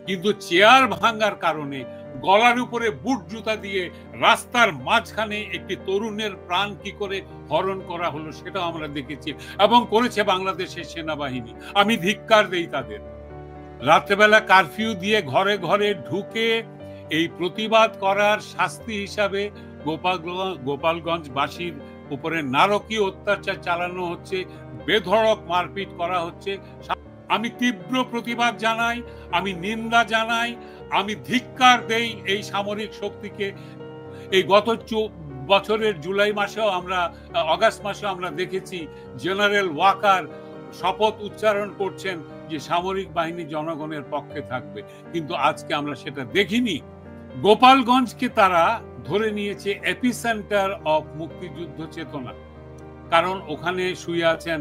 কিন্তু চেয়ার ভাঙার কারণে গলার উপরে বুট জুতা দিয়ে রাস্তার মাঝখানে একটি তরুণের প্রাণ কি করে হরণ করা হলো সেটাও আমরা দেখেছি, এবং করেছে বাংলাদেশের সেনাবাহিনী। আমি ধিক্কার দেই তাদের। রাত্রেবেলা কারফিউ দিয়ে ঘরে ঘরে ঢুকে এই প্রতিবাদ করার শাস্তি হিসাবে গোপালগঞ্জবাসীর উপরে নারকীয় অত্যাচার চালানো হচ্ছে, বেধড়ক মারপিট করা হচ্ছে। আমি তীব্র প্রতিবাদ জানাই, আমি নিন্দা জানাই, আমি ধিক্কার দেই এই সামরিক শক্তিকে। এই গত বছরের জুলাই মাসেও আগস্ট মাসেও আমরা দেখেছি জেনারেল ওয়াকার শপথ উচ্চারণ করছেন যে সামরিক বাহিনী জনগণের পক্ষে থাকবে, কিন্তু আজকে আমরা সেটা দেখিনি। গোপালগঞ্জকে তারা ধরে নিয়েছে এপিসেন্টার অফ মুক্তিযুদ্ধ চেতনা, কারণ ওখানে শুয়ে আছেন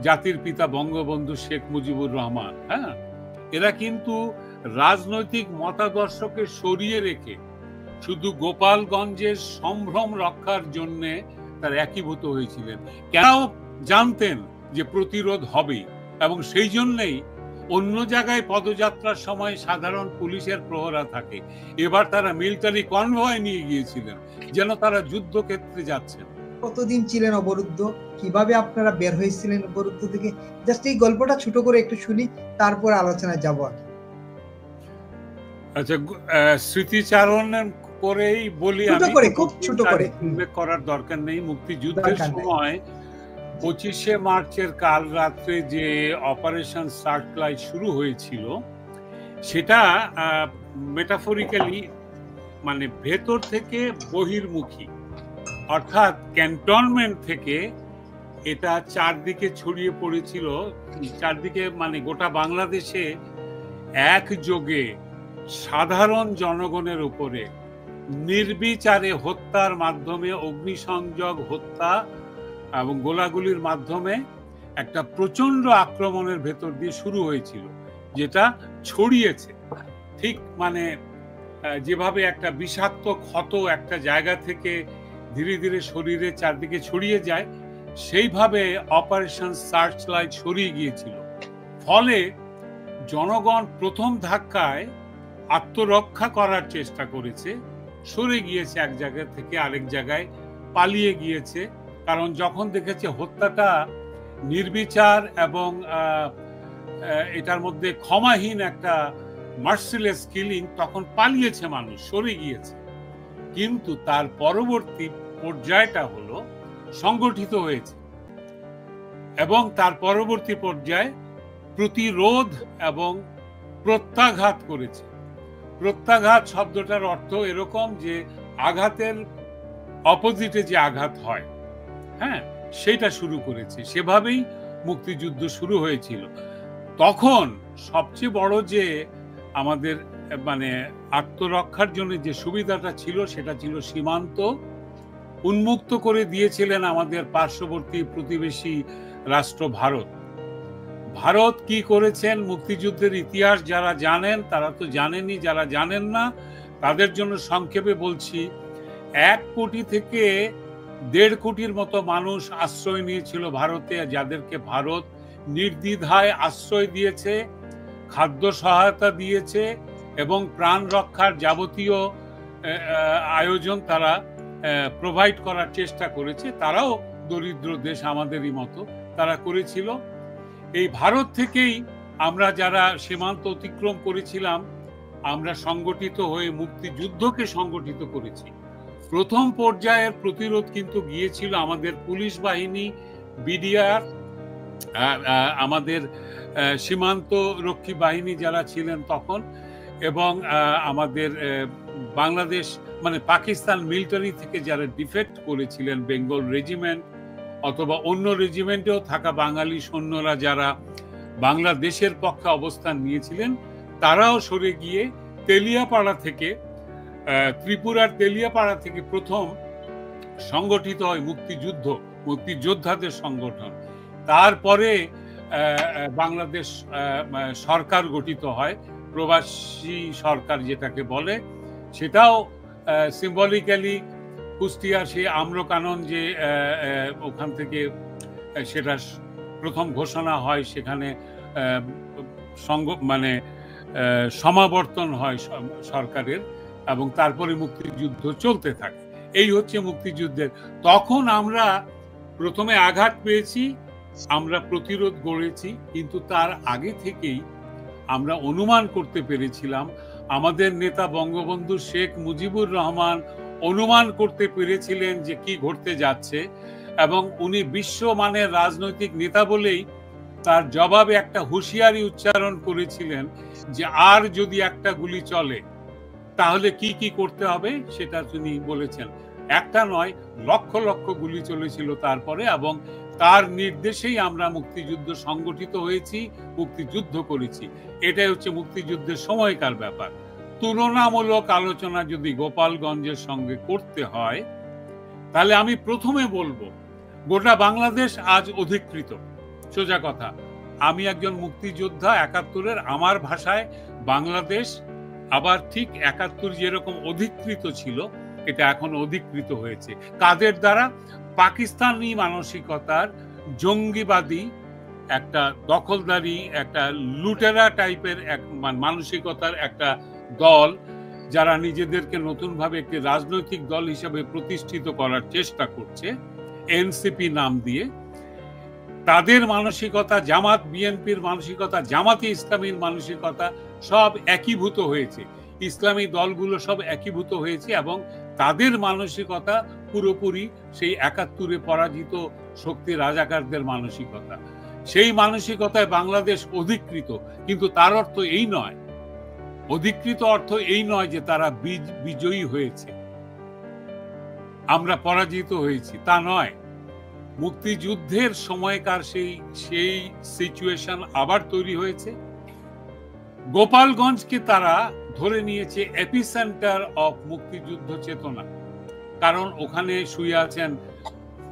জাতির পিতা বঙ্গবন্ধু শেখ মুজিবুর রহমান। হ্যাঁ, এরা কিন্তু রাজনৈতিক মতাদর্শকে সরিয়ে রেখে শুধু গোপালগঞ্জের সম্ভ্রম রক্ষার জন্য তারা একীভূত হয়েছিলেন। কেন জানতেন যে প্রতিরোধ হবে, এবং সেই জন্যই অন্য জায়গায় পদযাত্রার সময় সাধারণ পুলিশের প্রহরা থাকে, এবার তারা মিলিটারি কনভয় নিয়ে গিয়েছিলেন যেন তারা যুদ্ধক্ষেত্রে যাচ্ছেন। কতদিন ছিলেন অবরুদ্ধ, কিভাবে আপনারা বের হয়েছিলেন অবরুদ্ধ থেকে, জাস্ট এই গল্পটা ছোট করে একটু শুনি, তারপর আলোচনায় যাব। আচ্ছা, স্মৃতিচারণ করেই বলি, আমি খুব ছোট করে উল্লেখ করার দরকার নেই। মুক্তিযুদ্ধের সময় 25শে মার্চের কাল রাত্রে যে অপারেশন সার্চলাইট শুরু হয়েছিল, সেটা মেটাফরিক্যালি মানে ভেতর থেকে বহির্মুখী, অর্থাৎ ক্যান্টনমেন্ট থেকে এটা চারদিকে ছড়িয়ে পড়েছিল। চারদিকে মানে গোটা বাংলাদেশে একযোগে সাধারণ জনগণের উপরে নির্বিচারে হত্যার মাধ্যমে, অগ্নিসংযোগ, হত্যা এবং গোলাগুলির মাধ্যমে একটা প্রচন্ড আক্রমণের ভেতর দিয়ে শুরু হয়েছিল, যেটা ছড়িয়েছে ঠিক মানে যেভাবে একটা বিষাক্ত ক্ষত একটা জায়গা থেকে ধীরে ধীরে শরীরের চারদিকে ছড়িয়ে যায়, সেইভাবে অপারেশন সার্চলাইট ছড়িয়ে গিয়েছিল। ফলে জনগণ প্রথম ধাক্কায় আত্মরক্ষা করার চেষ্টা করেছে, সরে গিয়েছে, এক জায়গা থেকে আরেক জায়গায় পালিয়ে গিয়েছে। কারণ যখন দেখেছে হত্যাটা নির্বিচার এবং এটার মধ্যে ক্ষমাহীন একটা মার্সিলেস কিলিং, তখন পালিয়েছে মানুষ, সরে গিয়েছে। কিন্তু তার পরবর্তী পর্যায়টা হলো সংগঠিত হয়েছে, এবং তার পরবর্তী পর্যায়ে প্রতিরোধ এবং প্রত্যাঘাত করেছে। প্রত্যাঘাত শব্দটার অর্থ এরকম যে আঘাতের অপোজিটে যে আঘাত হয়, হ্যাঁ, সেটা শুরু করেছে। সেভাবেই মুক্তিযুদ্ধ শুরু হয়েছিল। তখন সবচেয়ে বড় যে আমাদের মানে আত্মরক্ষার জন্য যে সুবিধাটা ছিল, সেটা ছিল সীমান্ত উন্মুক্ত করে দিয়েছিলেন আমাদের পার্শ্ববর্তী প্রতিবেশী রাষ্ট্র ভারত। ভারত কি করেছেন মুক্তিযুদ্ধের ইতিহাস যারা জানেন তারা তো জানেনই, যারা জানেন না তাদের জন্য সংক্ষেপে বলছি। 1 কোটি থেকে 1.5 কোটির মতো মানুষ আশ্রয় নিয়েছিল ভারতে, যাদেরকে ভারত নির্দ্বিধায় আশ্রয় দিয়েছে, খাদ্য সহায়তা দিয়েছে এবং প্রাণ রক্ষার যাবতীয় আয়োজন তারা প্রোভাইড করার চেষ্টা করেছে। তারাও দরিদ্র দেশ আমাদেরই মতো, তারা করেছিল। এই ভারত থেকেই আমরা যারা সীমান্ত অতিক্রম করেছিলাম, আমরা সংগঠিত হয়ে মুক্তিযুদ্ধকে সংগঠিত করেছি। প্রথম পর্যায়ের প্রতিরোধ কিন্তু গিয়েছিল আমাদের পুলিশ বাহিনী, বিডিআর, আমাদের সীমান্ত রক্ষী বাহিনী যারা ছিলেন তখন, এবং আমাদের বাংলাদেশ মানে পাকিস্তান মিলিটারি থেকে যারা ডিফেক্ট করেছিলেন, বেঙ্গল রেজিমেন্ট অথবা অন্য রেজিমেন্টেও থাকা বাঙালি সৈন্যরা যারা বাংলাদেশের পক্ষে অবস্থান নিয়েছিলেন, তারাও সরে গিয়ে তেলিয়াপাড়া থেকে, ত্রিপুরার তেলিয়াপাড়া থেকে প্রথম সংগঠিত হয় মুক্তিযুদ্ধ, মুক্তিযোদ্ধাদের সংগঠন। তারপরে বাংলাদেশ সরকার গঠিত হয়, প্রবাসী সরকার যেটাকে বলে। সেটাও সিম্বলিক্যালি কুষ্টিয়ার সেই আম্রকানন যে ওখান থেকে সেটা প্রথম ঘোষণা হয়, সেখানে মানে সমাবর্তন হয় সরকারের, এবং তারপরে মুক্তিযুদ্ধ চলতে থাকে। এই হচ্ছে মুক্তিযুদ্ধের। তখন আমরা প্রথমে আঘাত পেয়েছি, আমরা প্রতিরোধ গড়েছি, কিন্তু তার আগে থেকেই আমরা অনুমান করতে পেরেছিলাম, আমাদের নেতা বঙ্গবন্ধু শেখ মুজিবুর রহমান অনুমান করতে পেরেছিলেন যে কি ঘটতে যাচ্ছে, এবং উনি বিশ্বমানের রাজনৈতিক নেতা বলেই তার জবাবে একটা হুঁশিয়ারি উচ্চারণ করেছিলেন যে আর যদি একটা গুলি চলে তাহলে কি কি করতে হবে সেটা তিনি বলেছেন। একটা নয়, লক্ষ লক্ষ গুলি চলেছিল তারপরে, এবং তার নির্দেশেই আমরা মুক্তিযুদ্ধ সংগঠিত হয়েছি, মুক্তিযুদ্ধ করেছি। এটাই হচ্ছে মুক্তিযুদ্ধের সময়কার ব্যাপার। তুলনামূলক আলোচনা যদি গোপালগঞ্জের সঙ্গে করতে হয়, তাহলে আমি প্রথমে বলবো গোটা বাংলাদেশ আজ অধিকৃত। সোজা কথা, আমি একজন মুক্তিযোদ্ধা ৭১-এর, আমার ভাষায় বাংলাদেশ আবার ঠিক ৭১ যেরকম অধিকৃত ছিল, এটা এখন অধিকৃত হয়েছে। কাদের দ্বারা? পাকিস্তানি মানসিকতার জঙ্গিবাদী একটা দখলদারি, একটা লুটেরা টাইপের এক মানসিকতার একটা দল, যারা নিজেদেরকে নতুনভাবে একটি রাজনৈতিক দল হিসেবে প্রতিষ্ঠিত করার চেষ্টা করছে এনসিপি নাম দিয়ে। তাদের মানসিকতা, জামাত বিএনপির মানসিকতা, জামাতে ইসলামীর মানসিকতা সব একীভূত হয়েছে, ইসলামী দলগুলো সব একীভূত হয়েছে, এবং তাদের মানসিকতা পুরোপুরি সেই ৭১-এ পরাজিত শক্তি রাজাকারদের মানসিকতা। সেই মানসিকতায় বাংলাদেশ অধিকৃত, কিন্তু তার অর্থ এই নয়, অধিকৃত অর্থ এই নয় যে তারা বিজয়ী হয়েছে, আমরা পরাজিত হয়েছি, তা নয়। মুক্তিযুদ্ধের সময়কার সেই সিচুয়েশন আবার তৈরি হয়েছে। গোপালগঞ্জকে তারা ধরে নিয়েছে এপিসেন্টার অফ মুক্তিযুদ্ধ চেতনা, কারণ ওখানে শুয়ে আছেন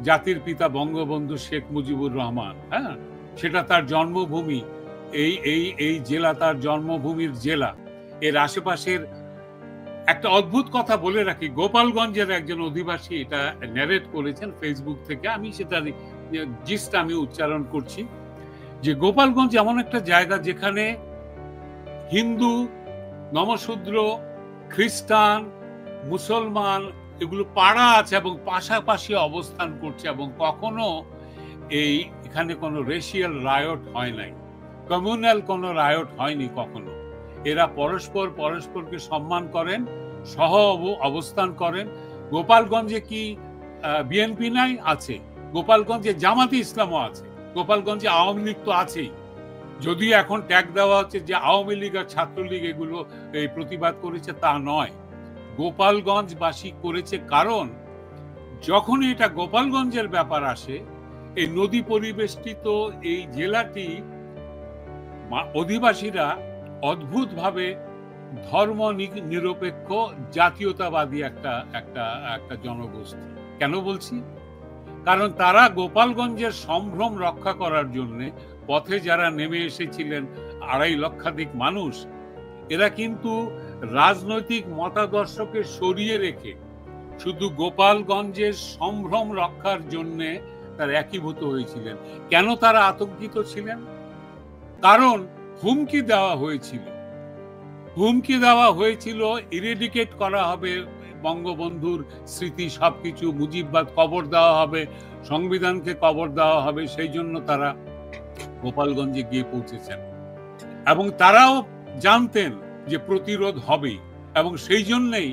জাতির পিতা বঙ্গবন্ধু শেখ মুজিবুর রহমান। হ্যাঁ, সেটা তার জন্মভূমি, এই জেলা তার জন্মভূমির জেলা। এর আশেপাশের একটা অদ্ভুত কথা বলে রাখি, গোপালগঞ্জের একজন অধিবাসী এটা ন্যারেট করেছেন ফেসবুক থেকে, আমি সেটা জিস্ট আমি উচ্চারণ করছি, যে গোপালগঞ্জ এমন একটা জায়গা যেখানে হিন্দু, নমশূদ্র, খ্রিস্টান, মুসলমান এগুলো পাড়া আছে এবং পাশাপাশি অবস্থান করছে, এবং কখনো এখানে কোনো রেশিয়াল রায়ট হয় নাই, কমিউনাল কোনো রায়ট হয়নি কখনো। এরা পরস্পরকে সম্মান করেন, সহ অবস্থান করেন। গোপালগঞ্জে কি বিএনপি নাই? আছে। গোপালগঞ্জে জামাতে ইসলামও আছে, গোপালগঞ্জে আওয়ামী লীগ তো আছেই, যদিও এখন ট্যাগ দেওয়া হচ্ছে যে আওয়ামী লীগ আর ছাত্রলীগ এগুলো এই প্রতিবাদ করেছে, তা নয়। গোপালগঞ্জবাসী করেছে, কারণ যখন এটা গোপালগঞ্জের ব্যাপার আসে, এই নদী পরিবেষ্টিত এই জেলাটি অধিবাসীরা অদ্ভুতভাবে ধর্ম নিরপেক্ষ জাতীয়তাবাদী একটা জনগোষ্ঠী। কেন বলছি? কারণ তারা গোপালগঞ্জের সম্ভ্রম রক্ষা করার জন্য পথে যারা নেমে এসেছিলেন ২.৫ লক্ষাধিক মানুষ, এরা কিন্তু রাজনৈতিক মতাদর্শকে সরিয়ে রেখে শুধু গোপালগঞ্জের সম্ভ্রম রক্ষার জন্য তারা একীভূত হয়েছিলেন। কেন তারা আতঙ্কিত ছিলেন? কারণ হুমকি দেওয়া হয়েছিল ইরেডিকেট করা হবে বঙ্গবন্ধুর স্মৃতি, সবকিছু, মুজিববাদ কবর দেওয়া হবে, সংবিধানকে কবর দেওয়া হবে। সেই জন্য তারা গোপালগঞ্জে গিয়ে পৌঁছেছেন, এবং তারাও জানতেন যে প্রতিরোধ হবেই, এবং সেই জন্যই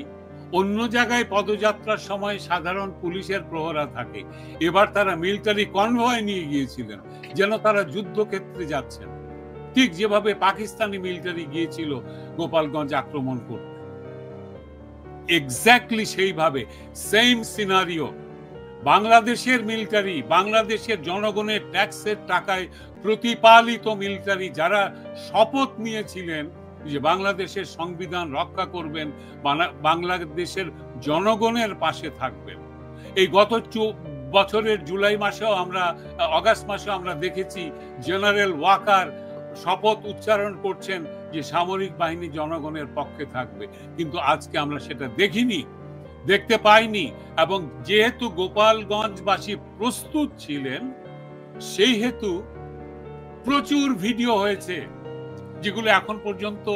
অন্য জায়গায় পদযাত্রার সময় সাধারণ পুলিশের প্রহরা থাকে, এবার তারা মিলিটারি কনভয় নিয়ে গিয়েছিলেন, যেন তারা যুদ্ধক্ষেত্রে যাচ্ছেন, ঠিক যেভাবে পাকিস্তানি মিলিটারি গিয়েছিল গোপালগঞ্জ আক্রমণ করতে। এক্স্যাক্টলি সেইভাবে সেম সিনারিও। বাংলাদেশের মিলিটারি, বাংলাদেশের জনগণের ট্যাক্সের টাকায় প্রতিপালিত মিলিটারি, যারা শপথ নিয়েছিলেন যে বাংলাদেশের সংবিধান রক্ষা করবেন, বাংলাদেশের জনগণের পাশে থাকবেন। এই গত বছরের জুলাই মাসেও অগাস্ট মাসেও আমরা দেখেছি জেনারেল ওয়াকার শপথ উচ্চারণ করছেন যে সামরিক বাহিনী জনগণের পক্ষে থাকবে, কিন্তু আজকে আমরা সেটা দেখতে পাইনি। এবং যেহেতু গোপালগঞ্জবাসী প্রস্তুত ছিলেন, সেই হেতু প্রচুর ভিডিও হয়েছে, যেগুলো এখন পর্যন্ত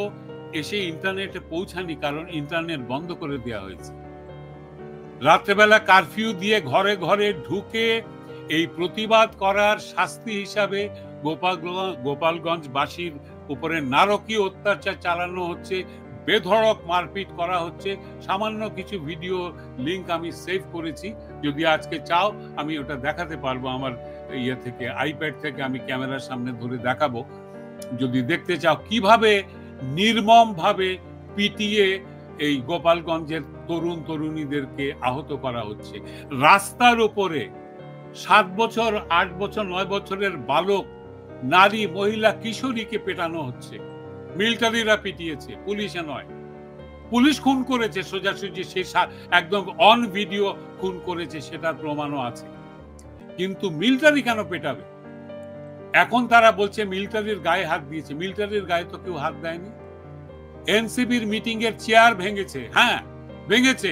এসে ইন্টারনেটে পৌঁছানি, কারণ ইন্টারনেট বন্ধ করে দেওয়া হয়েছে। রাত্রেবেলা কারফিউ দিয়ে ঘরে ঘরে ঢুকে এই প্রতিবাদ করার শাস্তি হিসাবে গোপালগঞ্জবাসীর উপরে নারকীয় অত্যাচার চালানো হচ্ছে, বেধড়ক মারপিট করা হচ্ছে। সামান্য কিছু ভিডিও লিংক আমি সেভ করেছি, যদি আজকে চাও আমি ওটা দেখাতে পারবো, আমার ইয়ে থেকে আইপ্যাড থেকে আমি ক্যামেরার সামনে ধরে দেখাবো। যদি দেখতে চাও কিভাবে নির্মম ভাবে পিটিয়ে এই গোপালগঞ্জের তরুণ তরুণীদেরকে আহত করা হচ্ছে। রাস্তার উপরে 7 বছর 8 বছর 9 বছরের বালক, নারী, মহিলা, কিশোরীকে পেটানো হচ্ছে। মিলিটারিরা পিটিয়েছে, পুলিশে নয়। পুলিশ খুন করেছে সোজাসুজি, সে একদম অন ভিডিও খুন করেছে, সেটার প্রমাণও আছে। কিন্তু মিলিটারি কেন পেটাবে? এখন তারা বলছে মিলিটারির গায়ে হাত দিয়েছে। মিলিটারির গায়ে তো কেউ হাত দেয়নি। এনসিবির মিটিং এর চেয়ার ভেঙেছে, হ্যাঁ ভেঙেছে,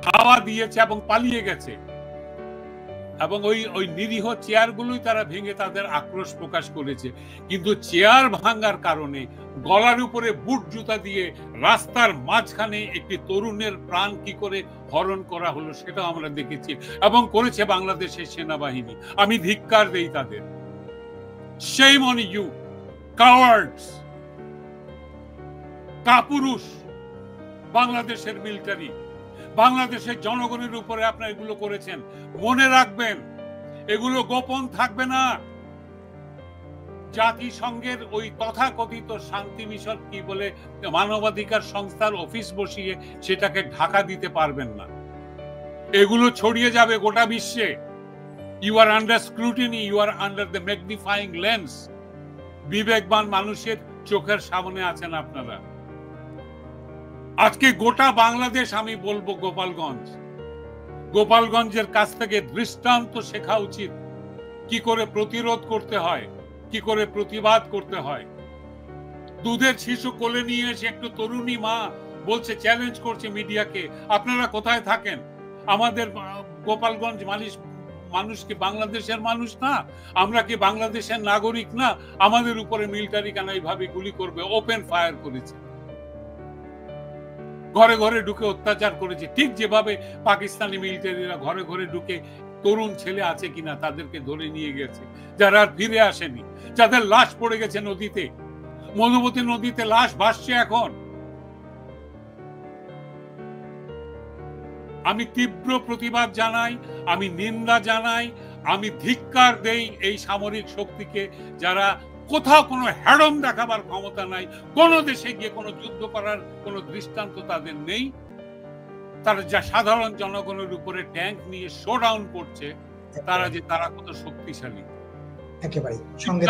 হাওয়া দিয়েছে এবং পালিয়ে গেছে। এবং ওই নিরীহ চেয়ারগুলোই তারা ভেঙে তাদের আক্রোশ প্রকাশ করেছে। কিন্তু চেয়ার ভাঙার কারণে গলার উপরে বুট জুতা দিয়ে রাস্তার মাঝখানে একটি তরুণের প্রাণ কি করে হরণ করা হলো সেটাও আমরা দেখেছি, এবং করেছে বাংলাদেশের সেনাবাহিনী। আমি ধিক্কার দেই তাদের। Shame on you, cowards, কাপুরুষ বাংলাদেশের মিলিটারি, বাংলাদেশের জনগণের উপরে আপনারা এগুলো করেছেন। মনে রাখবেন, এগুলো গোপন থাকবে না। জাতিসংঘের ওই তথাকথিত শান্তি মিশন কি বলে মানবাধিকার সংস্থার অফিস বসিয়ে সেটাকে ঢাকা দিতে পারবেন না। এগুলো ছড়িয়ে যাবে গোটা বিশ্বে। You are under scrutiny, you are under the magnifying lens. বিবেকবান মানুষের চোখের সামনে আছেন আপনারা। আজকে গোটা বাংলাদেশ, আমি বলবো গোপালগঞ্জের কাছ থেকে দৃষ্টান্ত শেখা উচিত, কি করে প্রতিরোধ করতে হয়, কি করে প্রতিবাদ করতে হয়। দুধের শিশু কোলে নিয়ে এসে একটু তরুণী মা বলছে, চ্যালেঞ্জ করছে মিডিয়াকে, আপনারা কোথায় থাকেন? আমাদের গোপালগঞ্জ মানুষ কি বাংলাদেশের মানুষ না? আমরা কি বাংলাদেশের নাগরিক না? আমাদের উপরে মিলিটারি কেন এইভাবে গুলি করবে? ওপেন ফায়ার করেছে, ঘরে ঘরে ঢুকে অত্যাচার করেছে। ঠিক যেভাবে পাকিস্তানি মিলিটারিরা ঘরে ঘরে ঢুকে তরুণ ছেলে আছে কিনা তাদেরকে ধরে নিয়ে গেছে, যারা আর ফিরে আসেনি, যাদের লাশ পড়ে গেছে নদীতে। মধুমতি নদীতে লাশ ভাসছে এখন। আমি তীব্র প্রতিবাদ জানাই, আমি নিন্দা জানাই, আমি ধিক্কার দেই এই সামরিক শক্তিকে, যারা কোথাও কোনো হ্যাডম দেখাবার ক্ষমতা নাই। কোন দেশে গিয়ে কোনো যুদ্ধ করার কোনো দৃষ্টান্ত তাদের নেই। তারা যা সাধারণ জনগণের উপরে ট্যাঙ্ক নিয়ে শোডাউন করছে, তারা কত শক্তিশালী। একেবারে সঙ্গে